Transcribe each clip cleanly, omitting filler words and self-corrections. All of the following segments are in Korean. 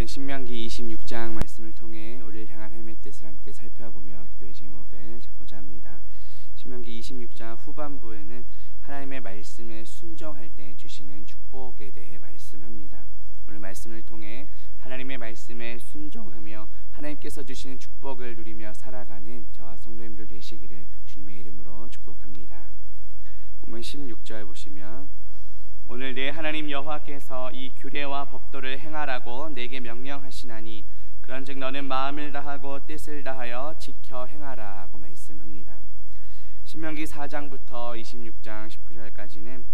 오늘은 신명기 26장 말씀을 통해 우리를 향한 하나님의 뜻을 함께 살펴보며 기도의 제목을 잡고자 합니다. 신명기 26장 후반부에는 하나님의 말씀에 순종할 때 주시는 축복에 대해 말씀합니다. 오늘 말씀을 통해 하나님의 말씀에 순종하며 하나님께서 주시는 축복을 누리며 살아가는 저와 성도님들 되시기를 주님의 이름으로 축복합니다. 본문 16절 보시면, 오늘 내 하나님 여호와께서 이 규례와 법도를 행하라고 내게 명령하시나니 그런즉 너는 마음을 다하고 뜻을 다하여 지켜 행하라고 말씀합니다. 신명기 4장부터 26장 19절까지는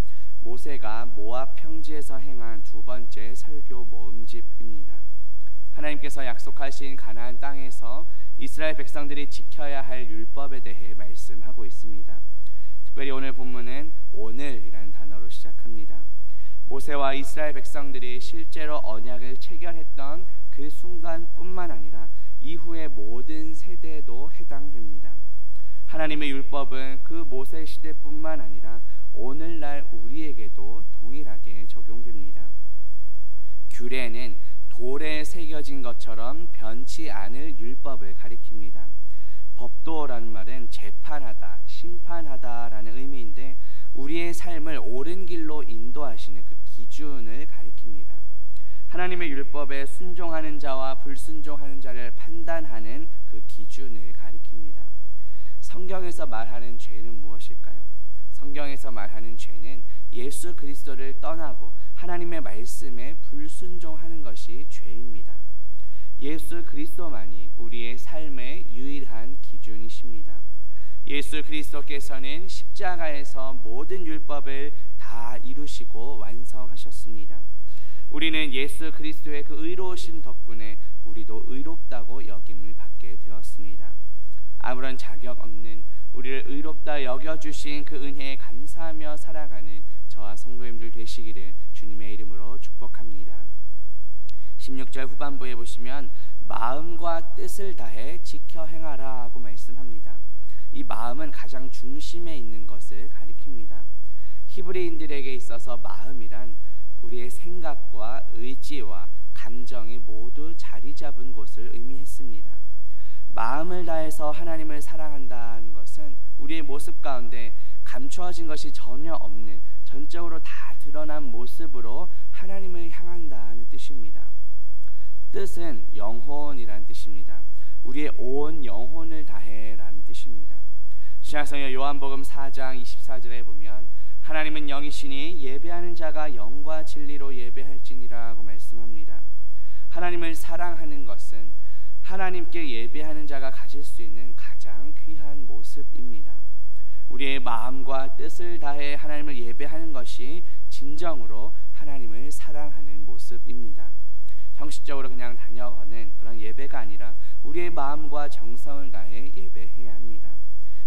모세가 모압 평지에서 행한 두 번째 설교 모음집입니다. 하나님께서 약속하신 가나안 땅에서 이스라엘 백성들이 지켜야 할 율법에 대해 말씀하고 있습니다. 특별히 오늘 본문은 오늘이라는 단어로 시작합니다. 모세와 이스라엘 백성들이 실제로 언약을 체결했던 그 순간뿐만 아니라 이후의 모든 세대에도 해당됩니다. 하나님의 율법은 그 모세 시대뿐만 아니라 오늘날 우리에게도 동일하게 적용됩니다. 규례는 돌에 새겨진 것처럼 변치 않을 율법을 가리킵니다. 법도라는 말은 재판하다, 심판하다라는 의미인데 우리의 삶을 옳은 길로 인도하시는 그 기준을 가리킵니다. 하나님의 율법에 순종하는 자와 불순종하는 자를 판단하는 그 기준을 가리킵니다. 성경에서 말하는 죄는 무엇일까요? 성경에서 말하는 죄는 예수 그리스도를 떠나고 하나님의 말씀에 불순종하는 것이 죄입니다. 예수 그리스도만이 우리의 삶의 유일한 기준이십니다. 예수 그리스도께서는 십자가에서 모든 율법을 다 이루시고 완성하셨습니다. 우리는 예수 그리스도의 그 의로우심 덕분에 우리도 의롭다고 여김을 받게 되었습니다. 아무런 자격 없는 우리를 의롭다 여겨주신 그 은혜에 감사하며 살아가는 저와 성도님들 되시기를 주님의 이름으로 축복합니다. 16절 후반부에 보시면 마음과 뜻을 다해 지켜 행하라 하고 말씀합니다. 이 마음은 가장 중심에 있는 것을 가리킵니다. 히브리인들에게 있어서 마음이란 우리의 생각과 의지와 감정이 모두 자리 잡은 곳을 의미했습니다. 마음을 다해서 하나님을 사랑한다는 것은 우리의 모습 가운데 감추어진 것이 전혀 없는 전적으로 다 드러난 모습으로 하나님을 향한다는 뜻입니다. 뜻은 영혼이라는 뜻입니다. 우리의 온 영혼을 다해라는 뜻입니다. 신약성경 요한복음 4장 24절에 보면 하나님은 영이시니 예배하는 자가 영과 진리로 예배할지니라고 말씀합니다. 하나님을 사랑하는 것은 하나님께 예배하는 자가 가질 수 있는 가장 귀한 모습입니다. 우리의 마음과 뜻을 다해 하나님을 예배하는 것이 진정으로 하나님을 사랑하는 모습입니다. 형식적으로 그냥 다녀가는 그런 예배가 아니라 우리의 마음과 정성을 다해 예배해야 합니다.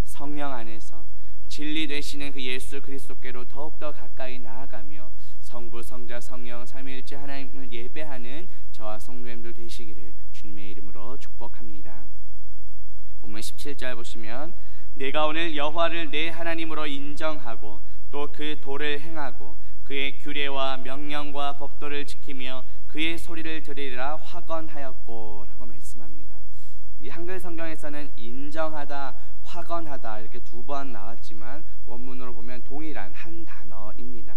성령 안에서 진리 되시는 그 예수 그리스도께로 더욱더 가까이 나아가며 성부, 성자, 성령, 삼위일체 하나님을 예배하는 저와 성도님들 되시기를 주님의 이름으로 축복합니다. 본문 17절 보시면, 내가 오늘 여호와를 내 하나님으로 인정하고 또 그 도를 행하고 그의 규례와 명령과 법도를 지키며 그의 소리를 들으리라 확언하였고 라고 말씀합니다. 이 한글 성경에서는 인정하다, 확언하다 이렇게 두 번 나왔지만 원문으로 보면 동일한 한 단어입니다.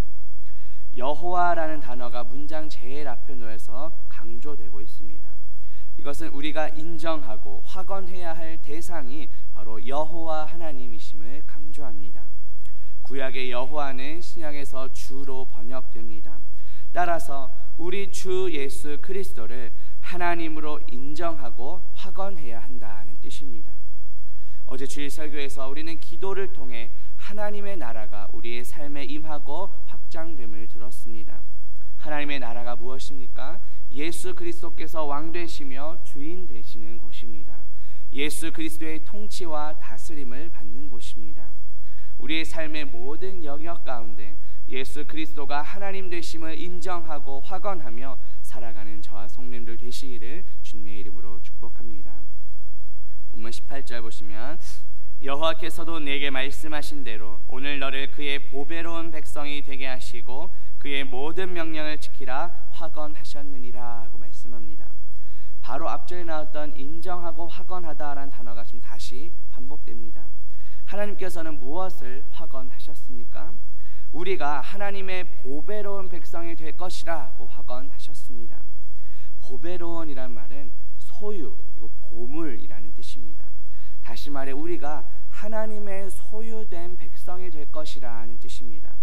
여호와라는 단어가 문장 제일 앞에 놓여서 강조되고 있습니다. 이것은 우리가 인정하고 확언해야 할 대상이 바로 여호와 하나님이심을 강조합니다. 구약의 여호와는 신약에서 주로 번역됩니다. 따라서 우리 주 예수 그리스도를 하나님으로 인정하고 확언해야 한다는 뜻입니다. 어제 주일 설교에서 우리는 기도를 통해 하나님의 나라가 우리의 삶에 임하고 확장됨을 들었습니다. 하나님의 나라가 무엇입니까? 예수 그리스도께서 왕 되시며 주인 되시는 곳입니다. 예수 그리스도의 통치와 다스림을 받는 곳입니다. 우리의 삶의 모든 영역 가운데 예수 그리스도가 하나님 되심을 인정하고 확언하며 살아가는 저와 성도님들 되시기를 주님의 이름으로 축복합니다. 본문 18절 보시면, 여호와께서도 내게 말씀하신 대로 오늘 너를 그의 보배로운 백성이 되게 하시고 그의 모든 명령을 지키라 확언하셨느니라 하고 말씀합니다. 바로 앞절에 나왔던 인정하고 확언하다라는 단어가 지금 다시 반복됩니다. 하나님께서는 무엇을 확언하셨습니까? 우리가 하나님의 보배로운 백성이 될 것이라고 확언하셨습니다. 보배로운이란 말은 소유, 그리고 보물이라는 뜻입니다. 다시 말해 우리가 하나님의 소유된 백성이 될 것이라는 뜻입니다.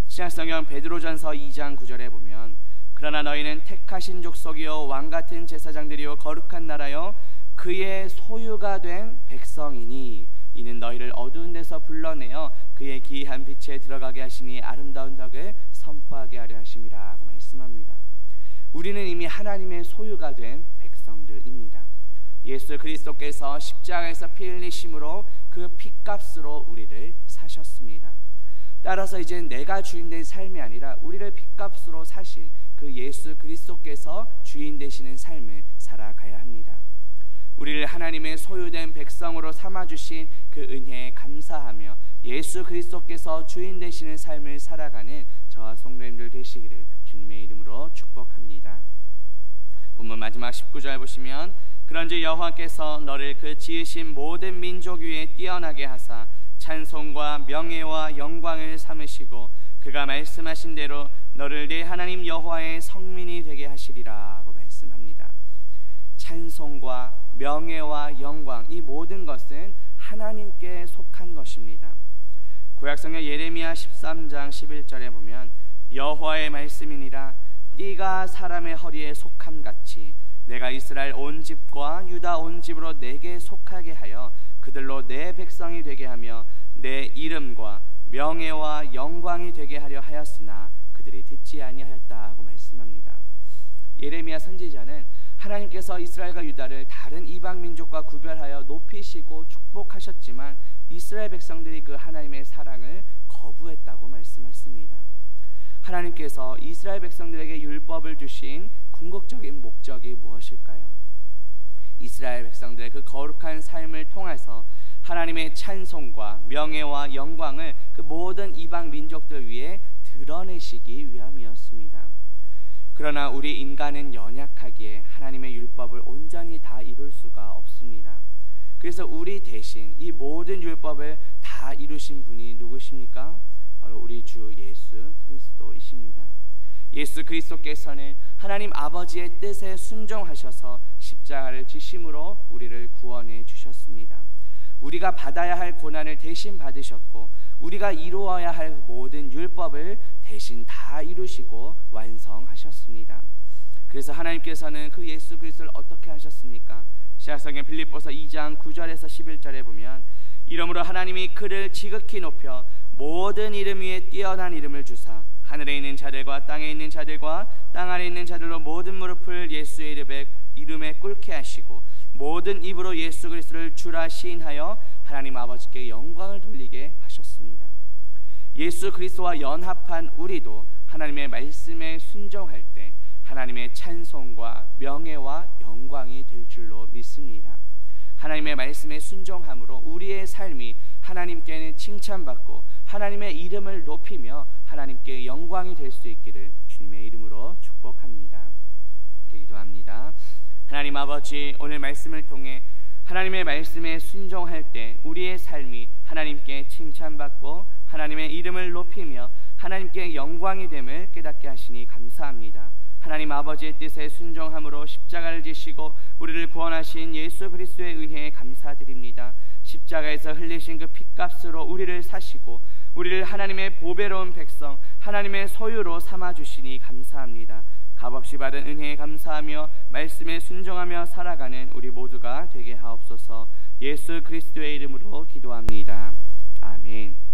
신약성경 베드로전서 2장 9절에 보면 그러나 너희는 택하신 족속이요 왕같은 제사장들이요 거룩한 나라요 그의 소유가 된 백성이니 이는 너희를 어두운 데서 불러내어 그의 기이한 빛에 들어가게 하시니 아름다운 덕을 선포하게 하려 하심이라 고 말씀합니다. 우리는 이미 하나님의 소유가 된 백성들입니다. 예수 그리스도께서 십자가에서 피 흘리심으로 그 핏값으로 우리를 사셨습니다. 따라서 이제 내가 주인된 삶이 아니라 우리를 핏값으로 사신 그 예수 그리스도께서 주인 되시는 삶을 살아가야 합니다. 우리를 하나님의 소유된 백성으로 삼아주신 그 은혜에 감사하며 예수 그리스도께서 주인 되시는 삶을 살아가는 저와 성도님들 되시기를 주님의 이름으로 축복합니다. 본문 마지막 19절 보시면 그런즉 여호와께서 너를 그 지으신 모든 민족 위에 뛰어나게 하사 찬송과 명예와 영광을 삼으시고 그가 말씀하신 대로 너를 네 하나님 여호와의 성민이 되게 하시리라 하고 말씀합니다. 찬송과 명예와 영광, 이 모든 것은 하나님께 속한 것입니다. 구약성경 예레미야 13장 11절에 보면 여호와의 말씀이니라 띠가 사람의 허리에 속함같이 내가 이스라엘 온 집과 유다 온 집으로 내게 속하게 하여 그들로 내 백성이 되게 하며 내 이름과 명예와 영광이 되게 하려 하였으나 그들이 듣지 아니하였다 하고 말씀합니다. 예레미야 선지자는 하나님께서 이스라엘과 유다를 다른 이방 민족과 구별하여 높이시고 축복하셨지만 이스라엘 백성들이 그 하나님의 사랑을 거부했다고 말씀했습니다. 하나님께서 이스라엘 백성들에게 율법을 주신 궁극적인 목적이 무엇일까요? 이스라엘 백성들의 그 거룩한 삶을 통해서 하나님의 찬송과 명예와 영광을 그 모든 이방 민족들 위해 드러내시기 위함이었습니다. 그러나 우리 인간은 연약하기에 하나님의 율법을 온전히 다 이룰 수가 없습니다. 그래서 우리 대신 이 모든 율법을 다 이루신 분이 누구십니까? 바로 우리 주 예수 그리스도이십니다. 예수 그리스도께서는 하나님 아버지의 뜻에 순종하셔서 십자가를 지심으로 우리를 구원해 주셨습니다. 우리가 받아야 할 고난을 대신 받으셨고 우리가 이루어야 할 모든 율법을 대신 다 이루시고 완성하셨습니다. 그래서 하나님께서는 그 예수 그리스도를 어떻게 하셨습니까? 신약성경 빌립보서 2장 9절에서 11절에 보면 이러므로 하나님이 그를 지극히 높여 모든 이름 위에 뛰어난 이름을 주사 하늘에 있는 자들과 땅에 있는 자들과 땅 아래 있는 자들로 모든 무릎을 예수의 이름에 꿇게 하시고 모든 입으로 예수 그리스도를 주라 시인하여 하나님 아버지께 영광을 돌리게 하셨습니다. 예수 그리스도와 연합한 우리도 하나님의 말씀에 순종할 때 하나님의 찬송과 명예와 영광이 될 줄로 믿습니다. 하나님의 말씀에 순종함으로 우리의 삶이 하나님께는 칭찬받고 하나님의 이름을 높이며 하나님께 영광이 될 수 있기를 주님의 이름으로 축복합니다. 기도합니다. 하나님 아버지, 오늘 말씀을 통해 하나님의 말씀에 순종할 때 우리의 삶이 하나님께 칭찬받고 하나님의 이름을 높이며 하나님께 영광이 됨을 깨닫게 하시니 감사합니다. 하나님 아버지의 뜻에 순종함으로 십자가를 지시고 우리를 구원하신 예수 그리스도의 은혜에 감사드립니다. 십자가에서 흘리신 그 핏값으로 우리를 사시고 우리를 하나님의 보배로운 백성, 하나님의 소유로 삼아주시니 감사합니다. 값없이 받은 은혜에 감사하며 말씀에 순종하며 살아가는 우리 모두가 되게 하옵소서. 예수 그리스도의 이름으로 기도합니다. 아멘.